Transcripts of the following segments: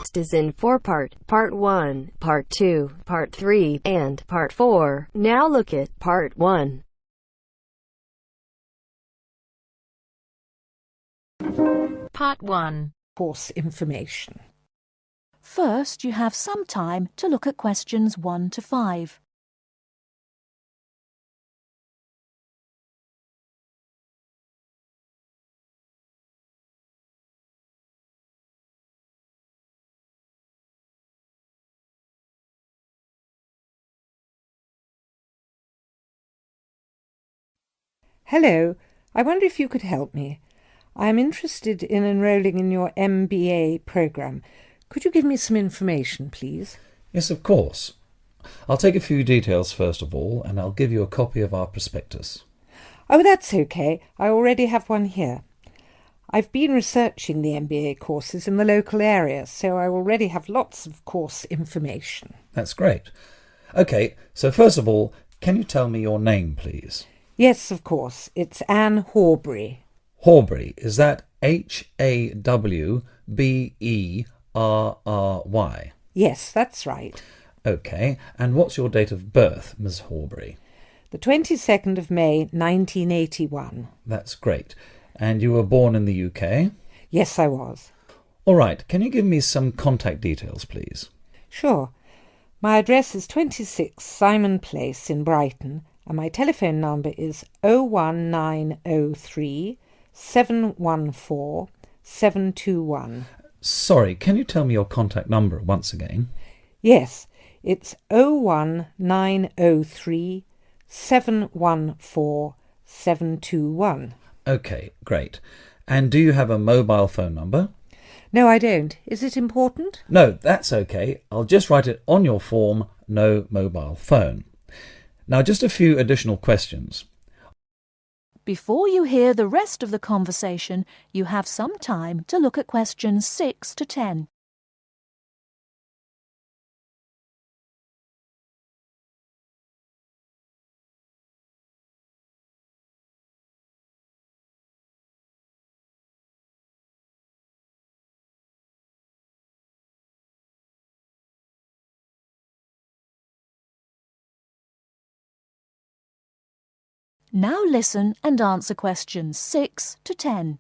test is in 4-part, Part 1, Part 2, Part 3, and Part 4. Now look at Part 1. Part 1. Course information. First, you have some time to look at questions 1 to 5. Hello, I wonder if you could help me. I am interested in enrolling in your MBA programme. Could you give me some information, please? Yes, of course. I'll take a few details first of all, and I'll give you a copy of our prospectus. Oh, that's okay. I already have one here. I've been researching the MBA courses in the local area, so I already have lots of course information. That's great. OK, so first of all, can you tell me your name, please? Yes, of course. It's Anne Horbury. Horbury, is that H-A-W-B-E-R-R-Y? Yes, that's right. OK, and what's your date of birth, Miss Horbury? The 22nd of May, 1981. That's great. And you were born in the UK? Yes, I was. All right, can you give me some contact details, please? Sure. My address is 26 Simon Place in Brighton, and my telephone number is 01903 714 721. Sorry, can you tell me your contact number once again? Yes, it's 01903 714 721. OK, great. And do you have a mobile phone number? No, I don't. Is it important? No, that's OK. I'll just write it on your form, no mobile phone. Now, just a few additional questions. Before you hear the rest of the conversation, you have some time to look at questions 6 to 10. Now listen and answer questions 6 to 10.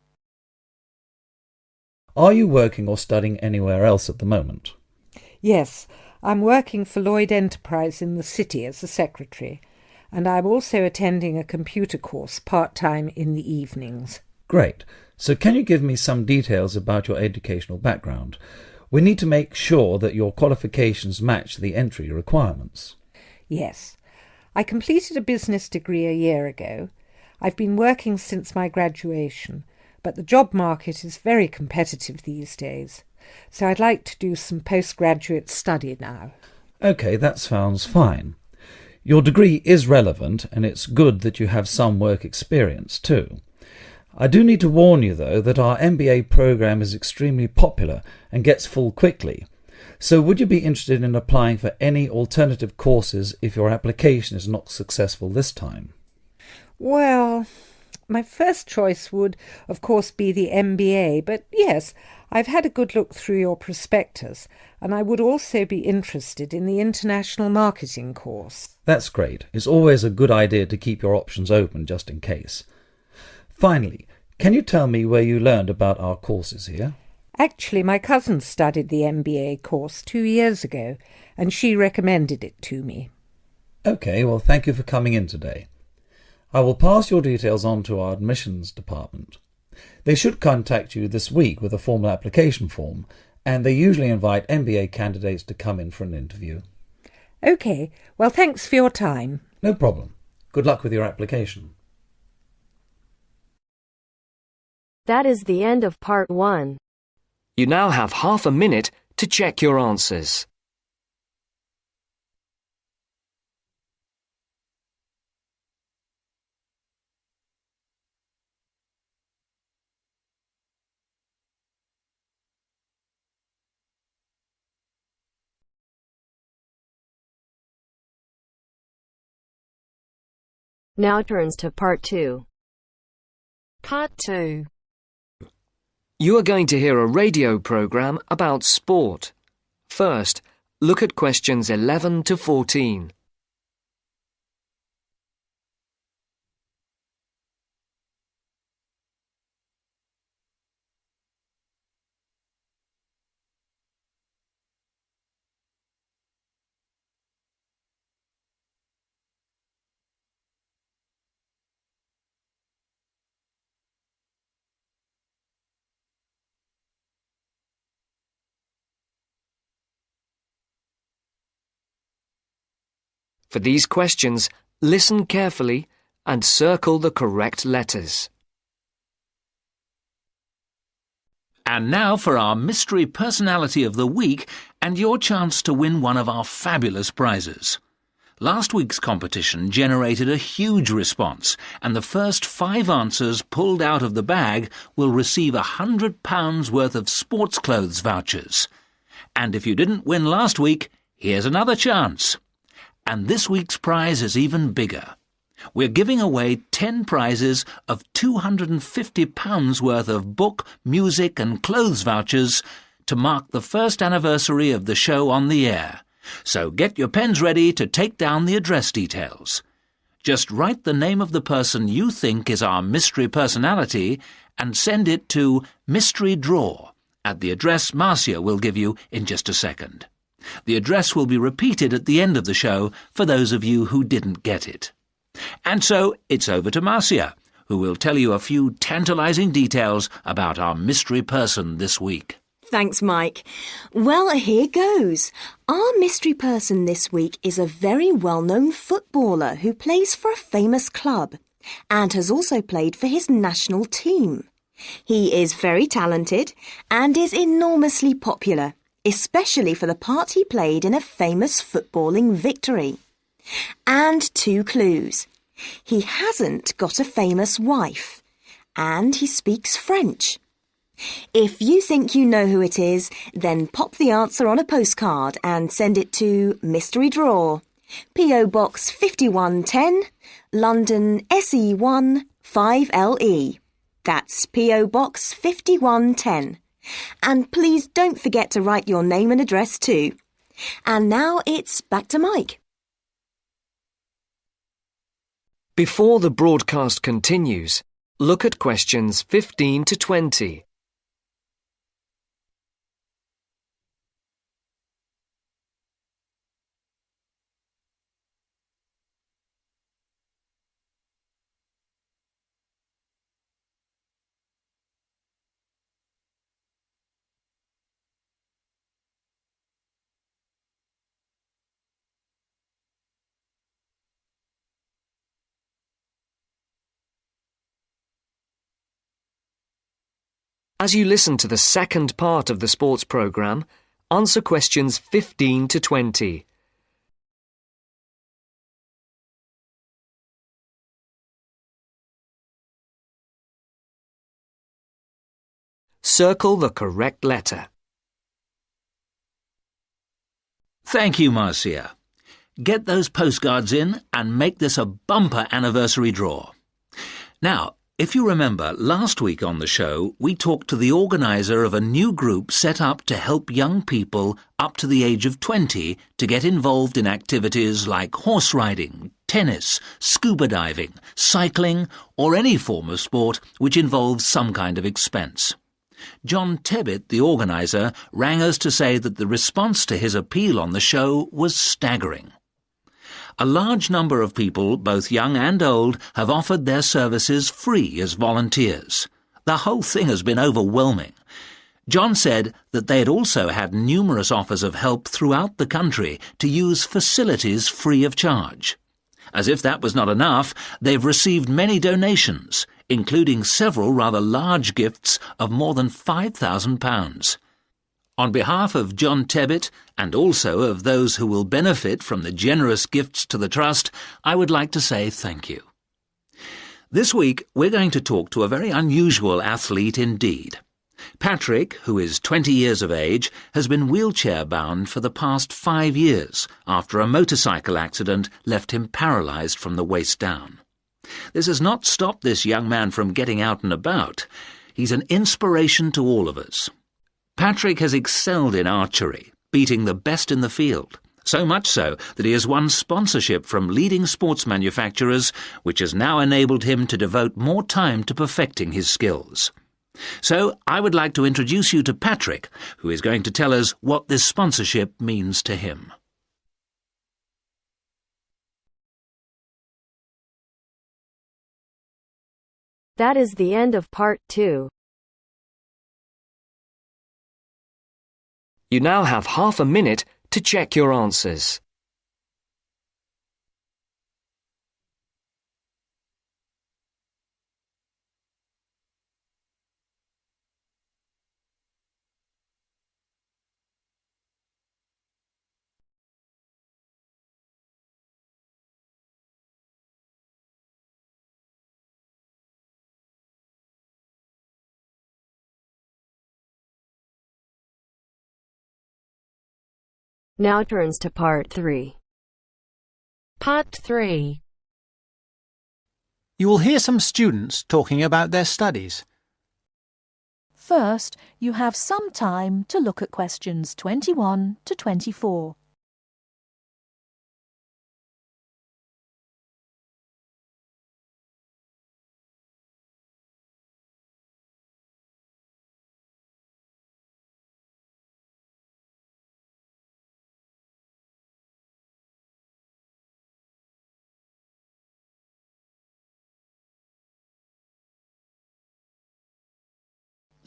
Are you working or studying anywhere else at the moment? Yes, I'm working for Lloyd Enterprise in the city as a secretary, and I'm also attending a computer course part-time in the evenings. Great. So can you give me some details about your educational background? We need to make sure that your qualifications match the entry requirements. Yes. I completed a business degree a year ago. I've been working since my graduation, but the job market is very competitive these days, so I'd like to do some postgraduate study now. OK, that sounds fine. Your degree is relevant, and it's good that you have some work experience too. I do need to warn you, though, that our MBA programme is extremely popular and gets full quickly. So would you be interested in applying for any alternative courses if your application is not successful this time? Well, my first choice would, of course, be the MBA, but yes, I've had a good look through your prospectus, and I would also be interested in the international marketing course. That's great. It's always a good idea to keep your options open just in case. Finally, can you tell me where you learned about our courses here? Actually, my cousin studied the MBA course 2 years ago, and she recommended it to me. OK, well, thank you for coming in today. I will pass your details on to our admissions department. They should contact you this week with a formal application form, and they usually invite MBA candidates to come in for an interview. OK, well, thanks for your time. No problem. Good luck with your application. That is the end of Part 1. You now have half a minute to check your answers. Now turns to Part 2. Part 2. You are going to hear a radio program about sport. First, look at questions 11 to 14. For these questions, listen carefully and circle the correct letters. And now for our Mystery Personality of the Week and your chance to win one of our fabulous prizes. Last week's competition generated a huge response, and the first 5 answers pulled out of the bag will receive £100 worth of sports clothes vouchers. And if you didn't win last week, here's another chance. And this week's prize is even bigger. We're giving away 10 prizes of £250 worth of book, music and clothes vouchers to mark the first anniversary of the show on the air. So get your pens ready to take down the address details. Just write the name of the person you think is our mystery personality and send it to Mystery Draw at the address Marcia will give you in just a second. The address will be repeated at the end of the show for those of you who didn't get it. And so it's over to Marcia, who will tell you a few tantalizing details about our mystery person this week. Thanks, Mike. Well, here goes. Our mystery person this week is a very well-known footballer who plays for a famous club and has also played for his national team. He is very talented and is enormously popular, especially for the part he played in a famous footballing victory. And 2 clues. He hasn't got a famous wife, and he speaks French. If you think you know who it is, then pop the answer on a postcard and send it to Mystery Draw, P.O. Box 5110, London SE1 5LE. That's P.O. Box 5110. And please don't forget to write your name and address too. And now it's back to Mike. Before the broadcast continues, look at questions 15 to 20. As you listen to the second part of the sports programme, answer questions 15 to 20. Circle the correct letter. Thank you, Marcia. Get those postcards in and make this a bumper anniversary draw. Now, if you remember, last week on the show, we talked to the organiser of a new group set up to help young people up to the age of 20 to get involved in activities like horse riding, tennis, scuba diving, cycling, or any form of sport which involves some kind of expense. John Tebbit, the organiser, rang us to say that the response to his appeal on the show was staggering. A large number of people, both young and old, have offered their services free as volunteers. The whole thing has been overwhelming. John said that they had also had numerous offers of help throughout the country to use facilities free of charge. As if that was not enough, they've received many donations, including several rather large gifts of more than £5,000. On behalf of John Tebbit, and also of those who will benefit from the generous gifts to the Trust, I would like to say thank you. This week, we're going to talk to a very unusual athlete indeed. Patrick, who is 20 years of age, has been wheelchair-bound for the past 5 years after a motorcycle accident left him paralysed from the waist down. This has not stopped this young man from getting out and about. He's an inspiration to all of us. Patrick has excelled in archery, beating the best in the field. So much so that he has won sponsorship from leading sports manufacturers, which has now enabled him to devote more time to perfecting his skills. So I would like to introduce you to Patrick, who is going to tell us what this sponsorship means to him. That is the end of part 2. You now have half a minute to check your answers. Now turns to part 3. Part 3. You will hear some students talking about their studies. First, you have some time to look at questions 21 to 24.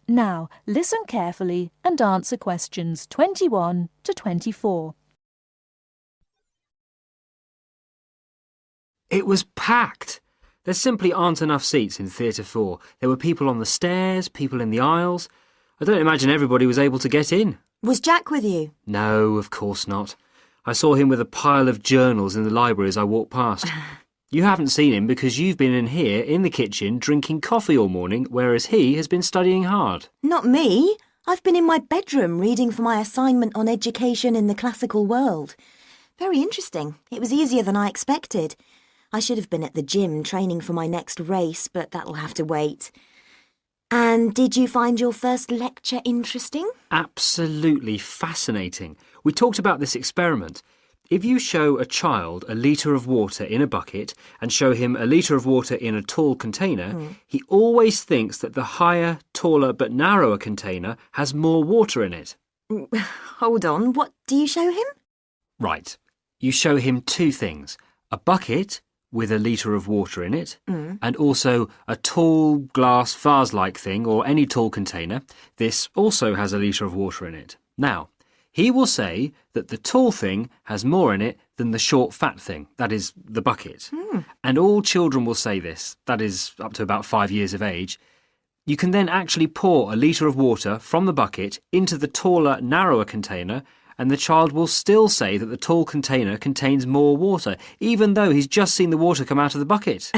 Now, listen carefully and answer questions 21 to 24. It was packed. There simply aren't enough seats in Theatre 4. There were people on the stairs, people in the aisles. I don't imagine everybody was able to get in. Was Jack with you? No, of course not. I saw him with a pile of journals in the library as I walked past. You haven't seen him because you've been in here in the kitchen drinking coffee all morning, whereas he has been studying hard. Not me. I've been in my bedroom reading for my assignment on education in the classical world. Very interesting. It was easier than I expected. I should have been at the gym training for my next race, but that'll have to wait. And did you find your first lecture interesting? Absolutely fascinating. We talked about this experiment. If you show a child a litre of water in a bucket and show him a litre of water in a tall container, he always thinks that the higher, taller but narrower container has more water in it. Hold on, what do you show him? Right. You show him two things. A bucket with a litre of water in it, and also a tall glass vase-like thing or any tall container. This also has a litre of water in it. Now, he will say that the tall thing has more in it than the short fat thing, that is, the bucket. And all children will say this, that is, up to about 5 years of age. You can then actually pour a litre of water from the bucket into the taller, narrower container, and the child will still say that the tall container contains more water, even though he's just seen the water come out of the bucket.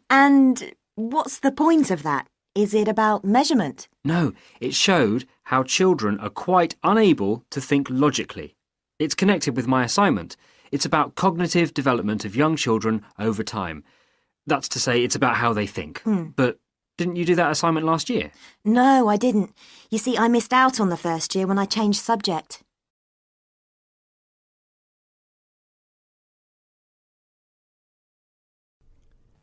And what's the point of that? Is it about measurement? No, it showed how children are quite unable to think logically. It's connected with my assignment. It's about cognitive development of young children over time. That's to say, it's about how they think. But didn't you do that assignment last year? No, I didn't. You see, I missed out on the first year when I changed subject.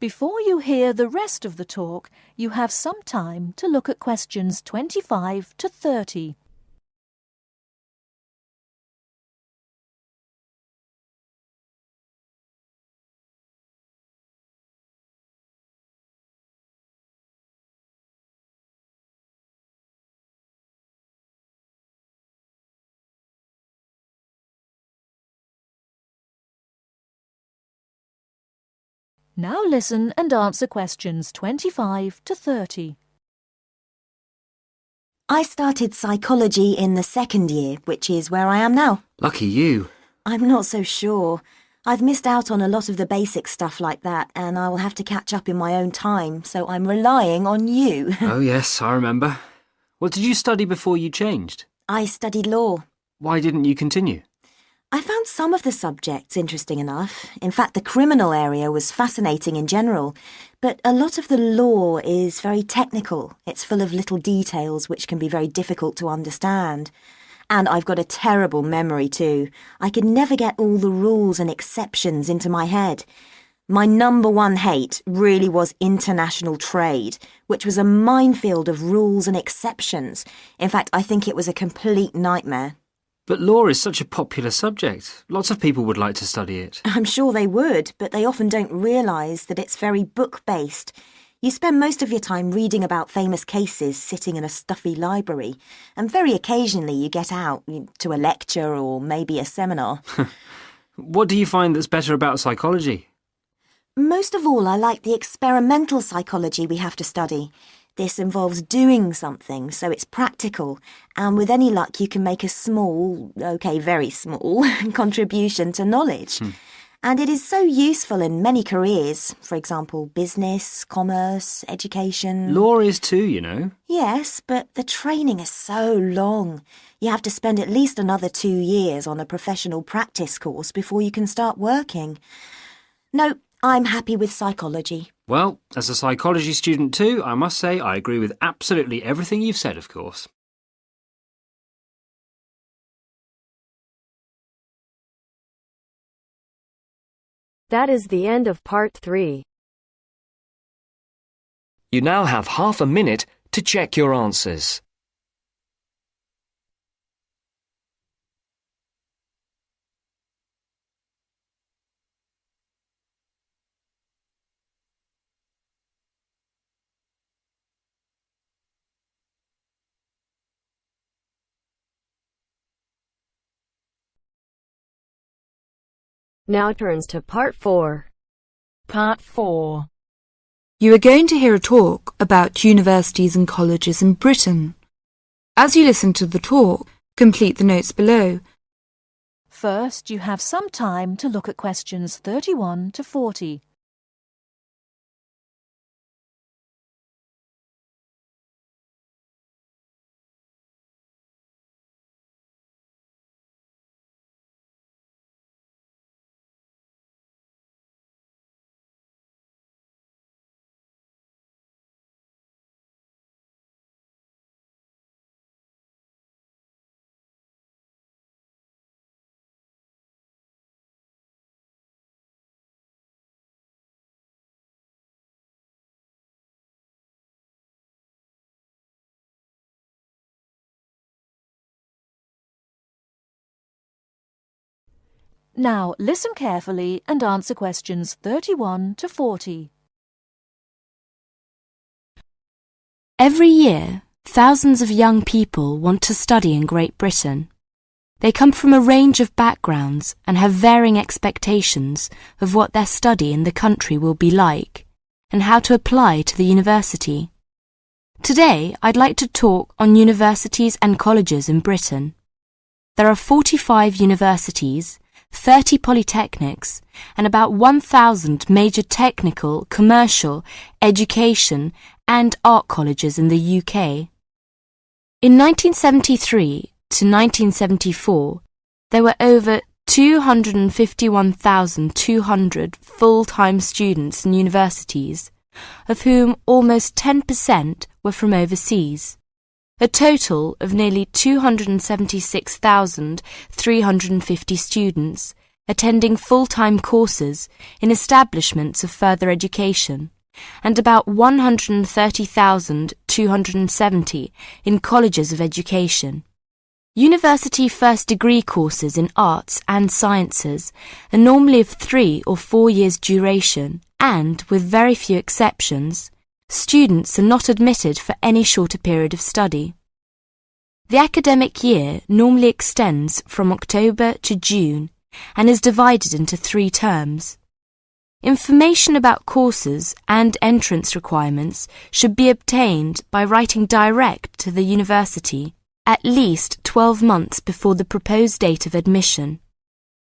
Before you hear the rest of the talk, you have some time to look at questions 25 to 30. Now listen and answer questions 25 to 30. I started psychology in the second year, which is where I am now. Lucky you. I'm not so sure. I've missed out on a lot of the basic stuff like that, and I will have to catch up in my own time, so I'm relying on you. Oh yes, I remember. What did you study before you changed? I studied law. Why didn't you continue? I found some of the subjects interesting enough. In fact, the criminal area was fascinating in general. But a lot of the law is very technical. It's full of little details which can be very difficult to understand. And I've got a terrible memory too. I could never get all the rules and exceptions into my head. My number one hate really was international trade, which was a minefield of rules and exceptions. In fact, I think it was a complete nightmare. But law is such a popular subject. Lots of people would like to study it. I'm sure they would, but they often don't realise that it's very book-based. You spend most of your time reading about famous cases sitting in a stuffy library, and very occasionally you get out to a lecture or maybe a seminar. What do you find that's better about psychology? Most of all, I like the experimental psychology we have to study. This involves doing something, so it's practical, and with any luck you can make a small, very small, contribution to knowledge. And it is so useful in many careers, for example, business, commerce, education. Law is too, you know. Yes, but the training is so long. You have to spend at least another 2 years on a professional practice course before you can start working. No, I'm happy with psychology. Well, as a psychology student too, I must say I agree with absolutely everything you've said, of course. That is the end of part 3. You now have half a minute to check your answers. Now turns to part 4. Part 4. You are going to hear a talk about universities and colleges in Britain. As you listen to the talk, complete the notes below. First, you have some time to look at questions 31 to 40. Now listen carefully and answer questions 31 to 40. Every year, thousands of young people want to study in Great Britain. They come from a range of backgrounds and have varying expectations of what their study in the country will be like and how to apply to the university. Today, I'd like to talk on universities and colleges in Britain. There are 45 universities, 30 polytechnics, and about 1,000 major technical, commercial, education and art colleges in the UK. In 1973 to 1974, there were over 251,200 full-time students in universities, of whom almost 10% were from overseas. A total of nearly 276,350 students attending full-time courses in establishments of further education, and about 130,270 in colleges of education. University first degree courses in arts and sciences are normally of 3 or 4 years duration, and, with very few exceptions, students are not admitted for any shorter period of study. The academic year normally extends from October to June and is divided into 3 terms. Information about courses and entrance requirements should be obtained by writing direct to the university at least 12 months before the proposed date of admission.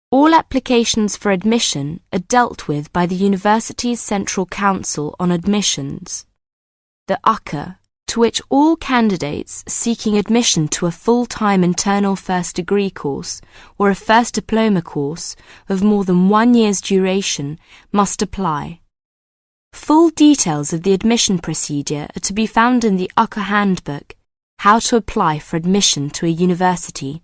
All applications for admission are dealt with by the University's Central Council on Admissions, the UCA, to which all candidates seeking admission to a full-time internal first degree course or a first diploma course of more than 1 year's duration must apply. Full details of the admission procedure are to be found in the UCA Handbook, how to apply for admission to a university.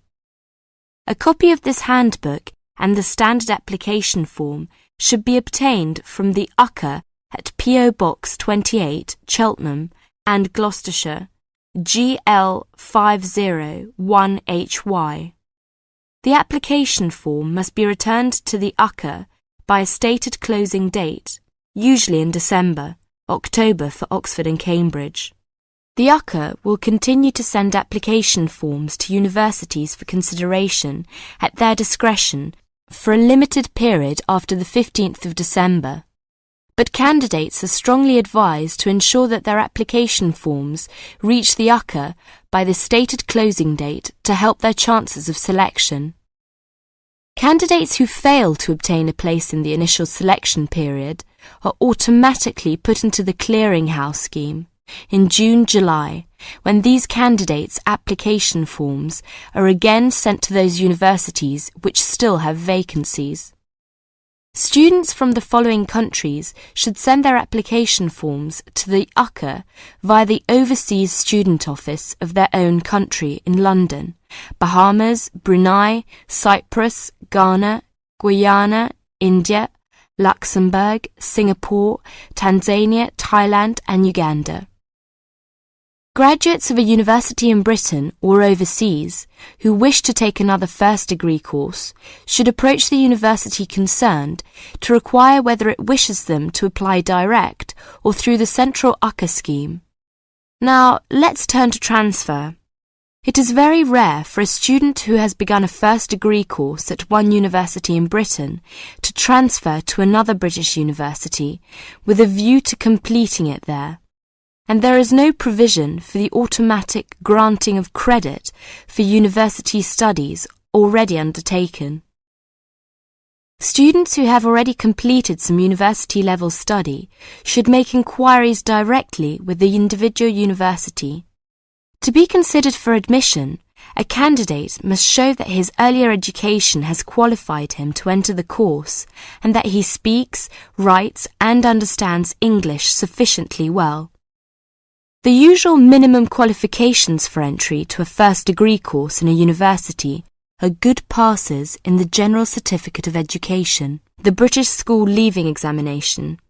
A copy of this handbook and the standard application form should be obtained from the UCCA at P.O. Box 28, Cheltenham and Gloucestershire, GL 501HY. The application form must be returned to the UCCA by a stated closing date, usually in December, October for Oxford and Cambridge. The UCCA will continue to send application forms to universities for consideration at their discretion for a limited period after the 15th of December. But candidates are strongly advised to ensure that their application forms reach the UCCA by the stated closing date to help their chances of selection. Candidates who fail to obtain a place in the initial selection period are automatically put into the clearinghouse scheme in June-July, when these candidates' application forms are again sent to those universities which still have vacancies. Students from the following countries should send their application forms to the UCCA via the Overseas Student Office of their own country in London: Bahamas, Brunei, Cyprus, Ghana, Guyana, India, Luxembourg, Singapore, Tanzania, Thailand and Uganda. Graduates of a university in Britain or overseas who wish to take another first degree course should approach the university concerned to inquire whether it wishes them to apply direct or through the central UCCA scheme. Now, let's turn to transfer. It is very rare for a student who has begun a first degree course at one university in Britain to transfer to another British university with a view to completing it there. And there is no provision for the automatic granting of credit for university studies already undertaken. Students who have already completed some university-level study should make inquiries directly with the individual university. To be considered for admission, a candidate must show that his earlier education has qualified him to enter the course and that he speaks, writes and understands English sufficiently well. The usual minimum qualifications for entry to a first degree course in a university are good passes in the General Certificate of Education, the British School Leaving Examination,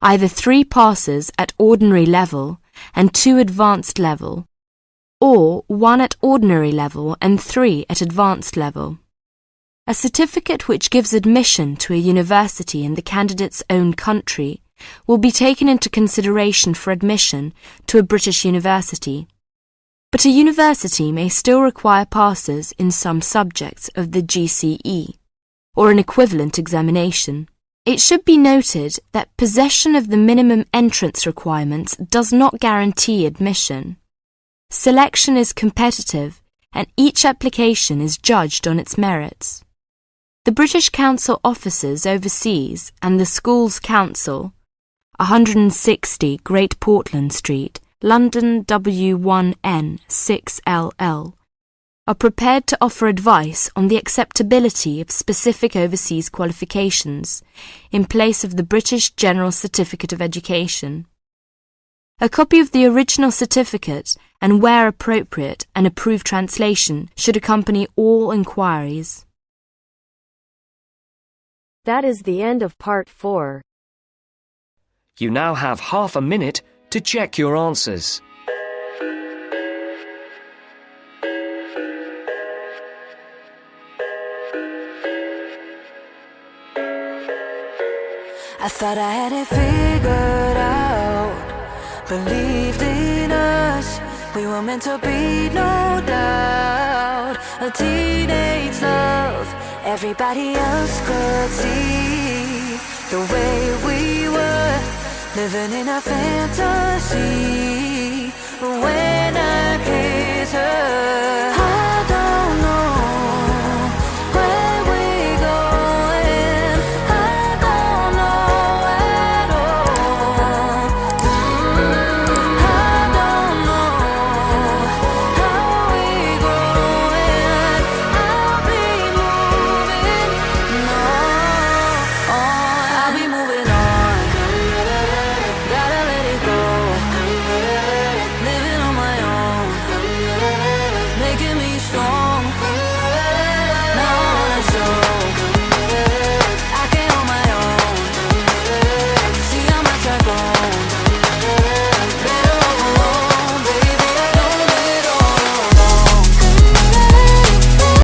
either 3 passes at ordinary level and 2 advanced level, or 1 at ordinary level and 3 at advanced level. A certificate which gives admission to a university in the candidate's own country will be taken into consideration for admission to a British university, but a university may still require passes in some subjects of the GCE, or an equivalent examination. It should be noted that possession of the minimum entrance requirements does not guarantee admission. Selection is competitive, and each application is judged on its merits. The British Council offices overseas and the Schools Council, 160 Great Portland Street, London W1N 6LL, are prepared to offer advice on the acceptability of specific overseas qualifications in place of the British General Certificate of Education. A copy of the original certificate and, where appropriate, an approved translation should accompany all inquiries. That is the end of part 4. You now have half a minute to check your answers. I thought I had it figured out, believed in us, we were meant to be, no doubt. A teenage love, everybody else could see the way we were, living in a fantasy.